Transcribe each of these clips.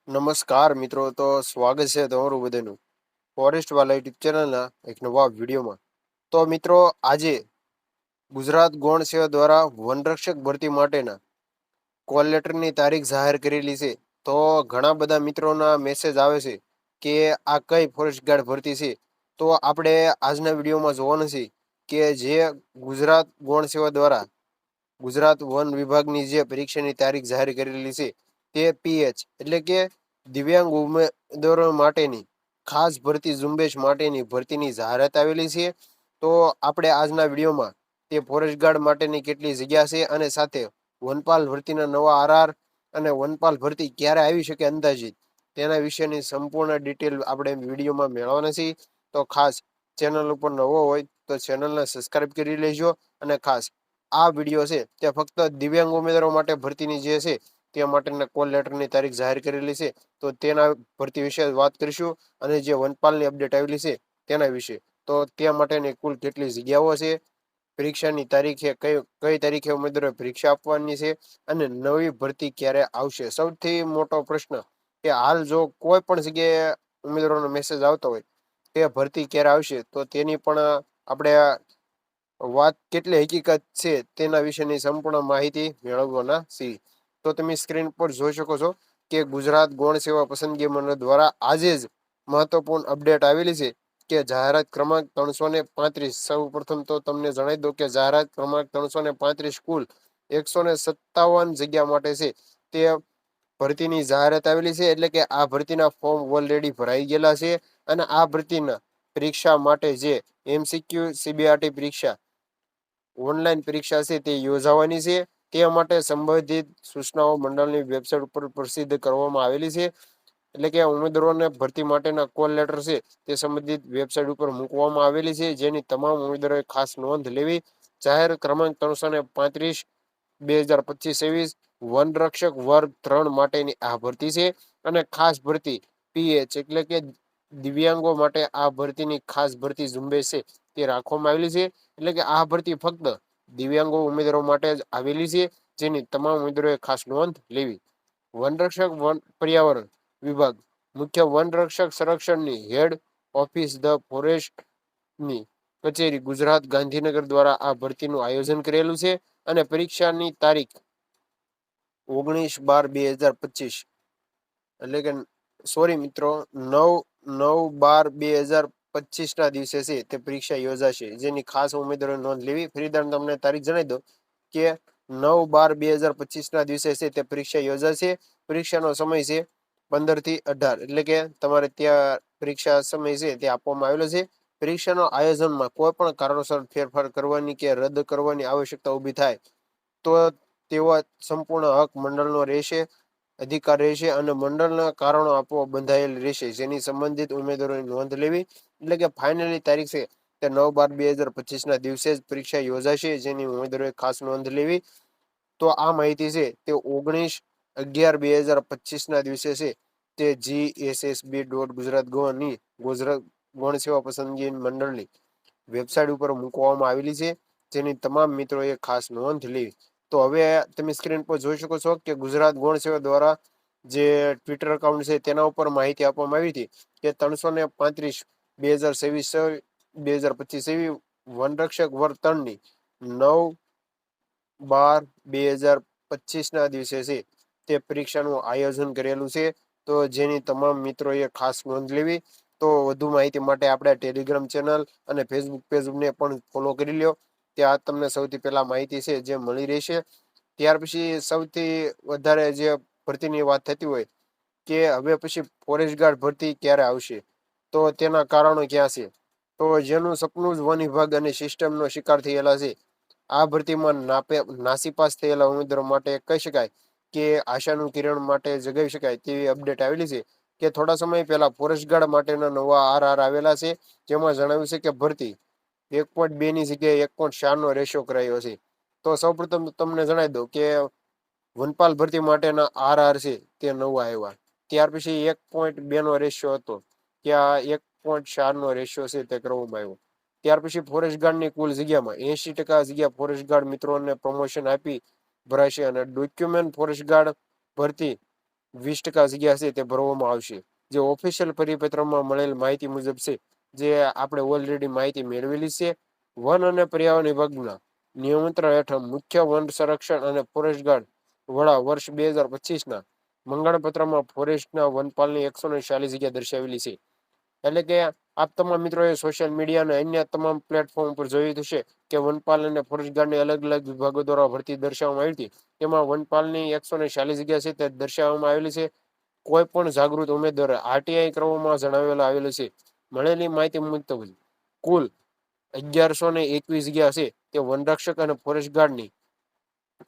નમસ્કાર મિત્રો, તો સ્વાગત છે તમારું બધાનું ફોરેસ્ટ વાલા યુટ્યુબ ચેનલના એક નવા વિડીયોમાં. તો મિત્રો, આજે ગુજરાત ગૌણ સેવા દ્વારા વનરક્ષક ભરતી માટેના કોલ લેટરની તારીખ જાહેર કરેલી છે. તો ઘણા બધા મિત્રોના મેસેજ આવે છે કે આ કઈ ફોરેસ્ટ ગાર્ડ ભરતી છે. તો આપણે આજના વિડીયોમાં જોવાનું છે કે જે ગુજરાત ગૌણ સેવા દ્વારા ગુજરાત વન વિભાગની જે પરીક્ષાની તારીખ જાહેર કરેલી છે તે પીએચ એટલે કે દિવ્યાંગ ઉમેદવારો માટેની ખાસ ભરતી ઝુંબેશ માટેની ભરતીની જાહેરાત આવેલી છે. તો આપણે આજના વિડીયોમાં તે ફોરેસ્ટ ગાર્ડ માટેની કેટલી જગ્યા છે અને સાથે વનપાલ ભરતીના નવા આરઆર અને વનપાલ ભરતી ક્યારે આવી શકે અંદાજિત તેના વિશેની સંપૂર્ણ ડિટેલ આપણે વિડીયોમાં મેળવવાના છીએ. તો ખાસ ચેનલ ઉપર નવો હોય તો ચેનલને સબસ્ક્રાઇબ કરી લેજો. અને ખાસ આ વિડીયો છે તે ફક્ત દિવ્યાંગ ઉમેદવારો માટે ભરતીની જે છે તે માટેના કોલ લેટરની તારીખ જાહેર કરેલી છે. તો તેના ભરતી વિશે વાત કરીશું અને જે વનપાલની અપડેટ આવેલી છે તેના વિશે. તો તે માટેની કુલ કેટલી જગ્યાઓ છે, પરીક્ષાની તારીખે કઈ તારીખે ઉમેદવારો પરીક્ષા આપવાની છે અને નવી ભરતી ક્યારે આવશે. સૌથી મોટો પ્રશ્ન કે હાલ જો કોઈ પણ જગ્યાએ ઉમેદવારોનો મેસેજ આવતો હોય તે ભરતી ક્યારે આવશે, તો તેની પણ આપણે વાત કેટલી હકીકત છે તેના વિશેની સંપૂર્ણ માહિતી મેળવવાના છીએ. તો તમે સ્ક્રીન પર જોઈ શકો છો કે ગુજરાત ગૌણ સેવા પસંદગી મંડળ દ્વારા આજે જ મહત્વપૂર્ણ અપડેટ આવેલી છે કે જાહેરાત ક્રમાંક 335. સૌ પ્રથમ તો તમને જણાવી દો કે જાહેરાત ક્રમાંક 335 કુલ 157 જગ્યા માટે છે. તે ભરતીની જાહેરાત આવેલી છે, એટલે કે આ ભરતીના ફોર્મ ઓલરેડી ભરાઈ ગયેલા છે. અને આ ભરતીના પરીક્ષા માટે જે એમસીક્યુ સીબીઆરટી પરીક્ષા ઓનલાઈન પરીક્ષા છે તે યોજાવાની છે. તે માટે સંબંધિત સૂચનાઓ મંડળની વેબસાઇટ ઉપર પ્રસિદ્ધ કરવામાં આવેલી છે. એટલે કે ઉમેદવારોને ભરતી માટેના કોલ લેટર છે તે સંબંધિત વેબસાઇટ ઉપર મૂકવામાં આવેલી છે, જેની તમામ ઉમેદવારોએ ખાસ નોંધ લેવી. જાહેર ક્રમાંક 335 2025 વનરક્ષક વર્ગ 3 માટેની આ ભરતી છે. અને ખાસ ભરતી પીએચ એટલે કે દિવ્યાંગો માટે આ ભરતીની ખાસ ભરતી ઝુંબેશ છે તે રાખવામાં આવેલી છે. એટલે કે આ ભરતી ફક્ત દિવ્યાંગો ઉમેદવારો માટે જ આવેલી છે, જેની તમામ ઉમેદવારોએ ખાસ નોંધ લેવી. વનરક્ષક વન પર્યાવરણ વિભાગ મુખ્ય વનરક્ષક સંરક્ષણની હેડ ઓફિસ ધ ફોરેસ્ટની કચેરી ગુજરાત ગાંધીનગર દ્વારા આ ભરતીનું આયોજન કરેલું છે. અને પરીક્ષાની તારીખ 19/12/2025 એટલે કે સોરી મિત્રો 9/9/12/25 ના દિવસે છે તે પરીક્ષા યોજાશે, જેની ખાસ ઉમેદવારો નોંધ લેવી. ફરીદાર તમને તારીખ જણાવી દો કે 9/12/2025 ના દિવસે છે તે પરીક્ષા યોજાશે. પરીક્ષાનો સમય છે 15 થી 18, એટલે કે તમારે ત્યાં પરીક્ષા સમય છે તે આપવામાં આવેલો છે. પરીક્ષાનો આયોજનમાં કોઈ પણ કારણોસર ફેરફાર કરવાની કે રદ કરવાની આવશ્યકતા ઊભી થાય તો તેવા સંપૂર્ણ હક મંડળનો રહેશે, અધિકાર રહેશે અને મંડળના કારણો આપવા બંધાયેલ રહેશે, જેની સંબંધિત ઉમેદવારોની નોંધ લેવી. એટલે કે ફાઇનલી તારીખ છે તે 9/12/2025 ના દિવસે જ પરીક્ષા યોજાશે, જેની ઉમેદવારોએ ખાસ નોંધ લેવી. તો આ માહિતી છે તે 19/11/2025 ના દિવસે છે તે GSSB.ગુજરાત ગૌની ગુજરાત ગૌણ સેવા પસંદગી મંડળની વેબસાઇટ ઉપર મૂકવામાં આવેલી છે, જેની તમામ મિત્રોએ ખાસ નોંધ લેવી. તો હવે તમે સ્ક્રીન પર જોઈ શકો છો કે ગુજરાત ગૌણ સેવા દ્વારા જે ટ્વિટર એકાઉન્ટ છે તેના ઉપર માહિતી આપવામાં આવી હતી કે 335 2026 2025 વનરક્ષક વર્ગ 3 ની 9/12/2025 ના દિવસે છે તે પરીક્ષાનું આયોજન કરેલું છે. તો જેની તમામ મિત્રોએ ખાસ નોંધ લેવી. તો વધુ માહિતી માટે આપણે ટેલિગ્રામ ચેનલ અને ફેસબુક પેજને પણ ફોલો કરી લ્યો. ત્યાં તમને સૌથી પહેલા માહિતી છે જે મળી રહેશે. ત્યાર પછી સૌથી વધારે જે ભરતીની વાત થતી હોય કે હવે પછી ફોરેસ્ટ ગાર્ડ ભરતી ક્યારે આવશે, તો તેના કારણો ક્યાં છે. તો જેનું સપનું જ વન વિભાગ અને સિસ્ટમનો શિકાર થયેલા છે, આ ભરતીમાં નાસીપાસ થયેલા ઉમેદવારો માટે કહી શકાય કે આશાનું કિરણ માટે જગાવી શકાય તેવી અપડેટ આવેલી છે કે થોડા સમય પહેલા ફોરેસ્ટ ગાર્ડ માટેના નવા આરઆર આવેલા છે, જેમાં જણાવ્યું છે કે ભરતી 1.2 ની જગ્યાએ 1.4 નો રેશિયો કરાયો છે. તો સૌપ્રથમ તમને જણાવી દઉં કે વનપાલ ભરતી માટેના આરઆર છે તે નવા આવ્યા. ત્યાર પછી 1.2 નો રેશિયો હતો, ત્યાં 1.4 નો રેશિયો છે તે કરવામાં આવ્યો. ત્યાર પછી ફોરેસ્ટ ગાર્ડની કુલ જગ્યામાં 80% જગ્યા ફોરેસ્ટ ગાર્ડ મિત્રોને પ્રમોશન આપી ભરાશે. અને ડોક્યુમેન્ટ ફોરેસ્ટ ગાર્ડ ભરતી 20% જગ્યા છે તે ભરવામાં આવશે. જે ઓફિશિયલ પરિપત્રમાં મળેલ માહિતી મુજબ છે, જે આપણે ઓલરેડી માહિતી મેળવેલી છે. વન અને પર્યાવરણ વિભાગના નિયંત્રણ હેઠળ મુખ્ય વન સંરક્ષણ અને ફોરેસ્ટ ગાર્ડ વડા વર્ષ 2025ના મંગળપત્રમાં ફોરેસ્ટના વનપાલની 146 જગ્યા દર્શાવેલી છે. એટલે કે આપ તમામ મિત્રોએ સોશિયલ મીડિયા અને અન્ય તમામ પ્લેટફોર્મ પર જોયું હશે કે વનપાલ અને ફોરેસ્ટ ગાર્ડની અલગ અલગ વિભાગો દ્વારા ભરતી દર્શાવવામાં આવી હતી. તેમાં વનપાલની 146 જગ્યા છે તે દર્શાવવામાં આવેલી છે. કોઈ પણ જાગૃત ઉમેદવાર આરટીઆઈ કરવામાં જણાવેલા આવેલું છે. મળેલી માહિતી મુજબ કુલ 1121 જગ્યા છે તે વનરક્ષક અને ફોરેસ્ટ ગાર્ડની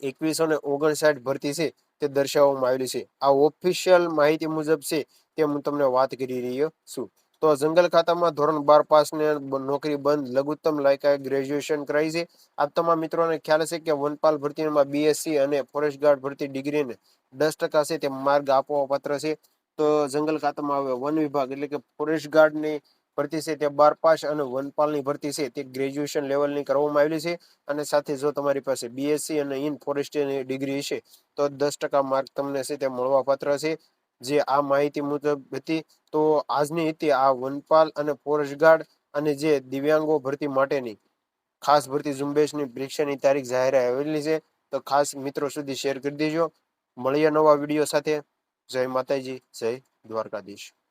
2159 ભરતી છે તે દર્શાવવામાં આવેલી છે. આ ઓફિશિયલ માહિતી મુજબ છે તે હું તમને વાત કરી રહ્યો છું. તો જંગલ ખાતામાં ધોરણ 12 પાસ ને નોકરી બંધ, લઘુત્તમ લાયકાત ગ્રેજ્યુએશન કરાઈ છે. આ તમામ મિત્રોને ખ્યાલ છે કે વનપાલ ભરતીમાં બીએસસી અને ફોરેસ્ટ ગાર્ડ ભરતી ડિગ્રીને 10% છે તે માર્ગ આપવા પાત્ર છે. તો જંગલ ખાતામાં આવે વન વિભાગ એટલે કે ફોરેસ્ટ ગાર્ડની ભરતી છે તે 12 પાસ અને વનપાલની ભરતી છે તે ગ્રેજ્યુએશન લેવલની કરવામાં આવેલી છે. અને સાથે જો તમારી પાસે બીએસસી અને ઇન ફોરેસ્ટની ડિગ્રી છે તો 10% માર્ક તમને છે તે મળવા પાત્ર છે. જે આ માહિતી મુજબ હતી. તો આજની હતી આ વનપાલ અને ફોરેસ્ટ ગાર્ડ અને જે દિવ્યાંગો ભરતી માટેની ખાસ ભરતી ઝુંબેશની પરીક્ષાની તારીખ જાહેર આવેલી છે. તો ખાસ મિત્રો સુધી શેર કરી દેજો. મળીએ નવા વિડીયો સાથે. જય માતાજી, જય દ્વારકાધીશ.